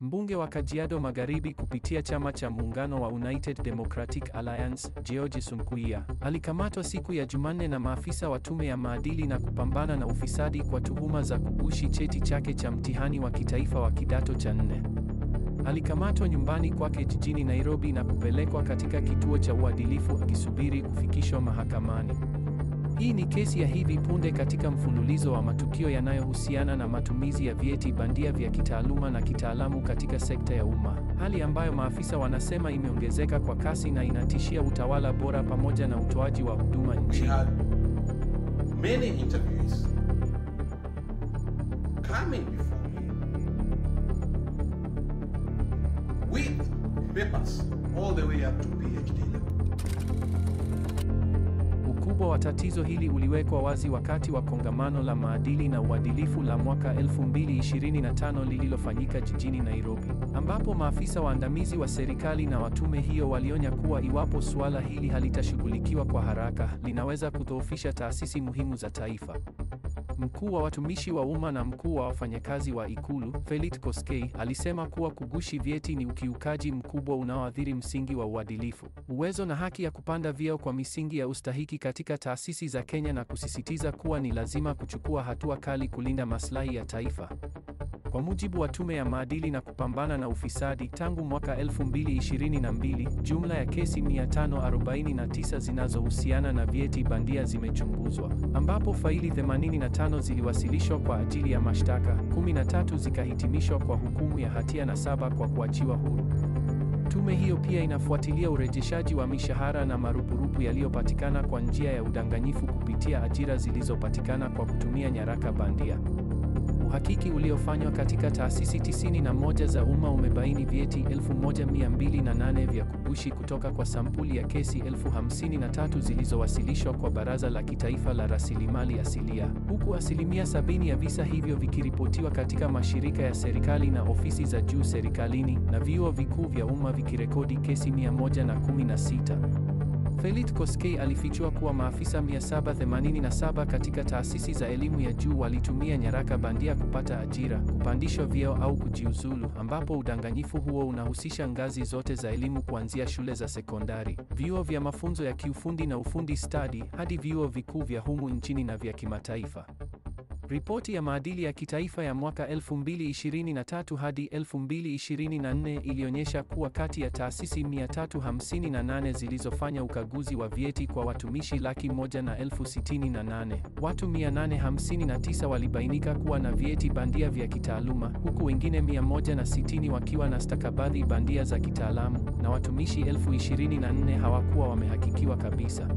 Mbunge wa Kajiado Magharibi kupitia chama cha muungano wa United Democratic Alliance, George Sunkuya, alikamatwa siku ya Jumanne na maafisa wa tume ya maadili na kupambana na ufisadi kwa tuhuma za kugushi cheti chake cha mtihani wa kitaifa wa kidato cha 4. Alikamatwa nyumbani kwake jijini Nairobi na kupelekwa katika kituo cha uadilifu akisubiri kufikishwa mahakamani. Hii ni kesi ya hivi punde katika mfululizo wa matukio yanayohusiana na matumizi ya vyeti bandia vya kitaaluma na kitaalamu katika sekta ya umma, hali ambayo maafisa wanasema imeongezeka kwa kasi na inatishia utawala bora pamoja na utoaji wa huduma nchini. We had many interviews coming before me with papers all the way up to PhD level. Ukubwa wa tatizo hili uliwekwa wazi wakati wa kongamano la maadili na uadilifu la mwaka 2025 lililofanyika jijini Nairobi, ambapo maafisa waandamizi wa serikali na wa tume hiyo walionya kuwa iwapo suala hili halitashughulikiwa kwa haraka, linaweza kudhoofisha taasisi muhimu za taifa. Mkuu wa watumishi wa umma na mkuu wa wafanyakazi wa Ikulu, Felix Koskei, alisema kuwa kugushi vyeti ni ukiukaji mkubwa unaoathiri msingi wa uadilifu, uwezo na haki ya kupanda vyeo kwa misingi ya ustahiki katika taasisi za Kenya, na kusisitiza kuwa ni lazima kuchukua hatua kali kulinda maslahi ya taifa. Kwa mujibu wa tume ya maadili na kupambana na ufisadi, tangu mwaka 2022, jumla ya kesi 549 zinazohusiana na vyeti bandia zimechunguzwa, ambapo faili 85 ziliwasilishwa kwa ajili ya mashtaka, 13 zikahitimishwa kwa hukumu ya hatia na 7 kwa kuachiwa huru. Tume hiyo pia inafuatilia urejeshaji wa mishahara na marupurupu yaliyopatikana kwa njia ya udanganyifu kupitia ajira zilizopatikana kwa kutumia nyaraka bandia. Uhakiki uliofanywa katika taasisi 91 za umma umebaini vyeti 1208 vya kugushi kutoka kwa sampuli ya kesi 53 zilizowasilishwa kwa Baraza la Kitaifa la Rasilimali Asilia, huku asilimia 70 ya visa hivyo vikiripotiwa katika mashirika ya serikali na ofisi za juu serikalini, na vyuo vikuu vya umma vikirekodi kesi 116. Felix Koskei alifichua kuwa maafisa 787 katika taasisi za elimu ya juu walitumia nyaraka bandia kupata ajira, kupandishwa vyeo au kujiuzulu, ambapo udanganyifu huo unahusisha ngazi zote za elimu kuanzia shule za sekondari, vyuo vya mafunzo ya kiufundi na ufundi stadi, hadi vyuo vikuu vya humu nchini na vya kimataifa. Ripoti ya maadili ya kitaifa ya mwaka 2023 hadi 2024 ilionyesha kuwa kati ya taasisi 358 zilizofanya ukaguzi wa vyeti kwa watumishi 168,068, watu 859 walibainika kuwa na vyeti bandia vya kitaaluma, huku wengine 160 wakiwa na stakabadhi bandia za kitaalamu, na watumishi 24,000 hawakuwa wamehakikiwa kabisa.